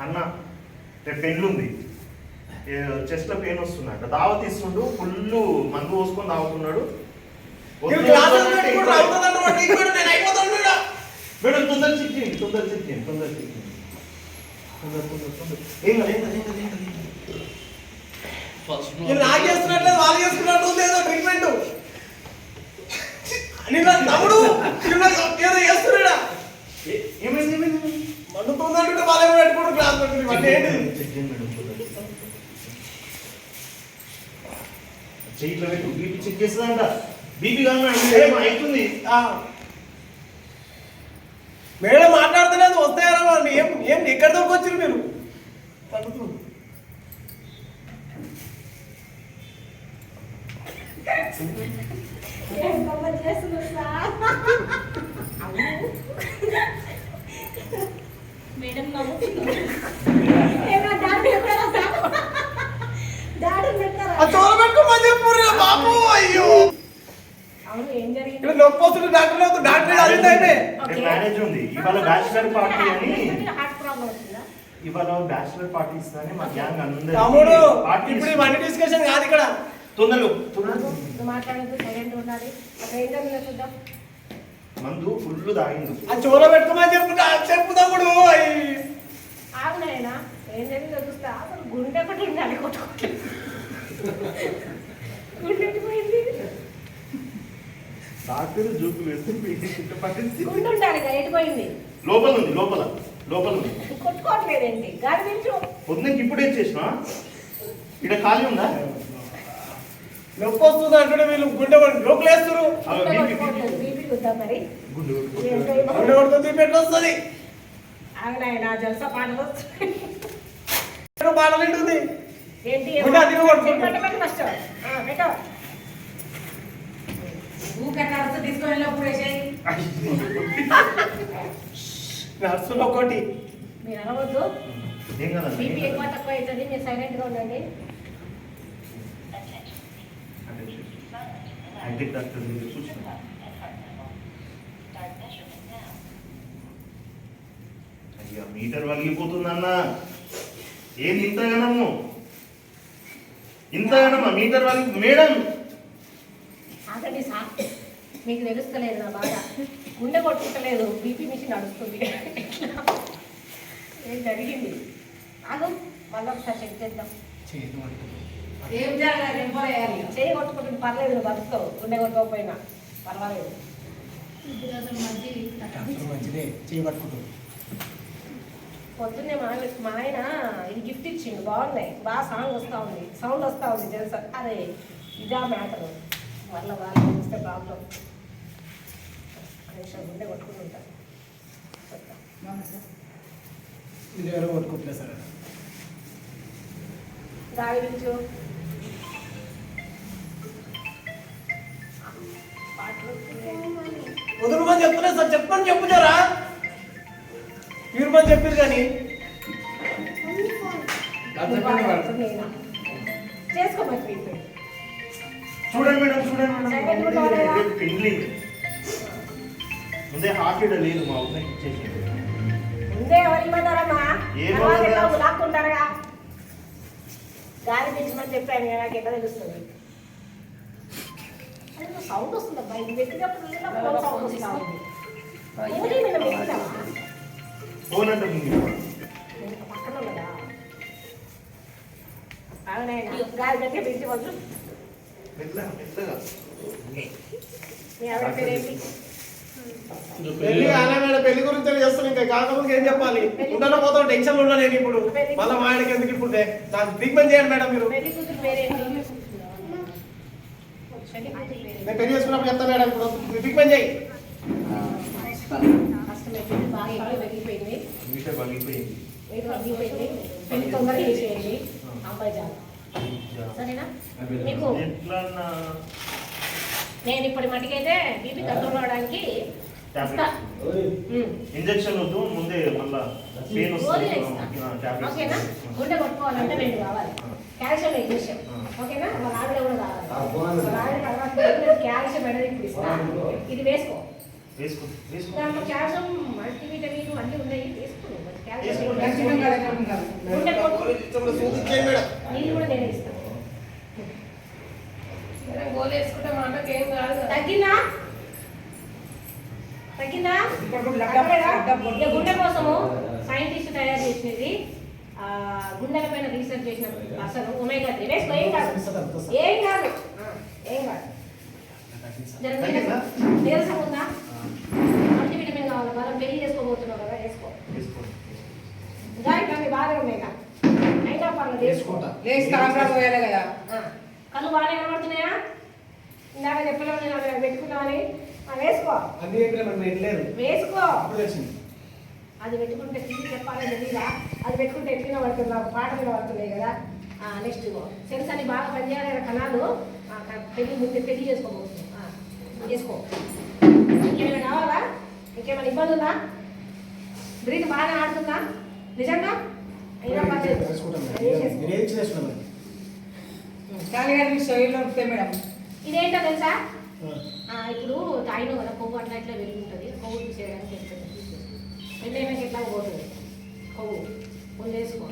అన్న పెళ్ళుంది, చెస్ట్ లో పెయిన్ వస్తున్నట్టు దావత్ ఇస్తుండు, ఫుల్ మందు పోసుకొని తాగుతున్నాడు. మేడం తొందర చిక్కింది, తొందర చిక్కింది, తొందర చిక్కింది, తొందర తొందర తొందర ఏం కాదు, ఏం కాదు, ఏం కాదు. నాకు చేస్తున్నట్లేదు, వాళ్ళు చేసుకున్నట్టు ఏదో ట్రీట్మెంట్ తమ్ముడు ఏదో చేస్తున్నాడా? ఏమైంది ఏమైంది మండుతుందంటే వాళ్ళే పెట్టుకోవడం క్లాస్ చెయ్యిలో పెట్టు, బీపీ చెక్ చేస్తుందంట. బీపీ కాదు అవుతుంది. మేడం మాట్లాడుతున్నది వస్తాయారా వాళ్ళు? ఏం ఏం ఎక్కడ దొరకొచ్చారు మీరు? మ్యారేజ్ ఉంది ఇవాళ, బ్యాచిలర్ పార్టీ అని, ఇవాళ బ్యాచిలర్ పార్టీ ఇస్తానని మా గ్యాంగ్ అందరూ పార్టీ. ఇప్పుడు ఇవన్నీ డిస్కషన్ కాదు ఇక్కడ. తొందరగా మందు ఫుల్ తాగింది. ఆ చోర పెట్టుకోమని చెప్పు తమ్ముడు. గుండె ఒకటి ఉండాలి, డాక్టర్ జూపు వేస్తే గుండె ఉండాలి, ఎటుపోయింది? లోపల ఉంది, లోపల లోపల ఉంది. కొట్టుకోవట్లేదండి గాడి నుంచి పొద్దున్నకి ఇప్పుడు ఏం చేసినా ఇక్కడ ఖాళీ ఉందా? నొప్పి వస్తుంది అంటే వీళ్ళు గుండె లోపల వేస్తారు. గుండె కొడుతుంది, పెట్టి వస్తుంది. జలసా పాటలు పాటలు ఏంటుంది? ఏంటి నర్సులు ఒకటి మీరు అనవద్దు. బీపీ ఎక్కువ తక్కువ అవుతుంది, మీరు సైలెంట్ గా ఉండండి. అయ్యా మీటర్ వలిగిపోతుందన్న. ఏం ఇంతగానము, ఇంతగానమ్మా మీటర్ వలిగి. మేడం ఆగండి సార్, మీకు తెలుస్తలేదు నా బాధ. గుండె కొట్టుకుంటలేదు, బీపీ మిషన్ నడుస్తుంది. ఏం జరిగింది? ఆగు, మళ్ళీ ఒకసారి చెక్ చేద్దాం. ఏం జరగాలి? చేయి కొట్టుకుంటుంది, పర్లేదు, నువ్వు బతుకుతావు. గుండె కొట్టుకోకపోయినా పర్వాలేదు. పొద్దున్నే మా ఆయన ఇది గిఫ్ట్ ఇచ్చిండు, బాగున్నాయి, బాగా సాంగ్ వస్తూ ఉంది, సౌండ్ వస్తూ ఉంది తెలుసా? అదే ఇదా మ్యాటర్. మళ్ళీ వాళ్ళు చూస్తే ప్రాబ్లం. గుండె కొట్టుకుంటుంటారు. కొట్టుకుంటలే సార్. గాలి పిలుచు. వదులుమని చెప్తున్నా సార్, చెప్పని చెప్పుచారా? మీరు మని చెప్పారు కానీ చేసుకోమని చూడండి మేడం, చూడండి మేడం. పెండ్లింగ్ ముందే హార్ట్ ఇడ లేదు, మా ఊరికి ఇచ్చేసి ముందే ఎవరిమ్మన్నారమ్మా? లాక్కుంటారా? గాలి పెంచమని చెప్పాను, నాకు ఎక్కడ తెలుస్తుంది? సౌండ్ వస్తుంది అబ్బా, ఇది పెట్టినప్పుడు సౌండ్ వస్తుంది. పక్కన ఉన్నదా? అవునైనా గాలి గట్టిగా పెంచి వద్దు. మీ ఆవిడ పేరేంటి? పెళ్లి గురించి చేస్తాను. ఇంకా కాకపోతే ఏం చెప్పాలి? ఉండలో పోతాం, టెన్షన్ ఉన్నా నేను ఇప్పుడు. మళ్ళీ మా ఆయనకి ఎందుకు ఇప్పుడు? నాకు ట్రీట్మెంట్ చేయండి మేడం మీరు. పెళ్లి కూతురు పేరేంటి? నేను పెళ్లి చేసుకున్నప్పుడు చెప్తా మేడం, ఇప్పుడు ట్రీట్మెంట్ చేయి. బాగా ఎక్కువ వెళ్ళిపోయింది, పగిలిపోయింది. పెళ్లి తొందరగా చేసేయండి, అమ్మాయి జాబ్ సరేనా? మీకు నేను ఇప్పటి మటుకైతే బీపీ కంట్రోల్ అవడానికి ఇంజక్షన్ వద్దు, ముందే మళ్ళా పెయిన్ వస్తుంది. ఓకేనా? గుండె కొట్టుకోవాలంటే 2 కావాలి. కాల్షియం ఇంజక్షన్, ఓకేనా? వాళ్ళ ఆవిడ కూడా కావాలి. వాళ్ళ ఆవిడ తర్వాత కాల్షియం అనేది ఇప్పుడు ఇస్తాను, ఇది వేసుకో. దాంట్లో కాల్షియం, మల్టీవిటమిన్ అన్నీ ఉన్నాయి, వేసుకో. కాల్షియం ఇక గుండె కోసము సైంటిస్ట్ తయారు చేసినది గుండెల పైన రీసెర్చ్ చేసిన అసలు ఒమేగా 3 వేసుకో ఏం కాదు ఏం కాదు ఏం కాదు నీరసం ఉందా మల్టీ విటమిన్ కావాలి బలం పెళ్లి చేసుకోబోతున్నావు కదా వేసుకో కానీ బాగా ఒమేగా అయినా పర్లేదు వేసుకో కళ్ళు బాగా కనబడుతున్నాయా ఇందాక చెప్పలేము నేను అవి పెట్టుకున్నామని వేసుకో వేసుకో అది పెట్టుకుంటే తిరిగి చెప్పాలని తెలీదా అది పెట్టుకుంటే ఎట్లా పడుతుంది నాకు పాట మీద పడుతున్నాయి కదా నెక్స్ట్ సెన్స్ అని బాగా పనిచేయాలి కదా కణాలు పెళ్లి చేసుకోబోతుంది చేసుకో ఇంకేమైనా కావాలా ఇంకేమైనా ఇబ్బంది ఉందా బ్రీత్ బాగా ఆడుతుందా నిజంగా అయినా పర్లేదు ఇదేంటో తెలుసా ఇప్పుడు తాయిలో కదా కొవ్వు అట్లా ఇట్లా వెలుగుంటుంది కొవ్వు తీసేయడానికి వెళ్తుంది పెళ్ళైనాక ఎట్లా పోతుంది కొవ్వు వేసుకో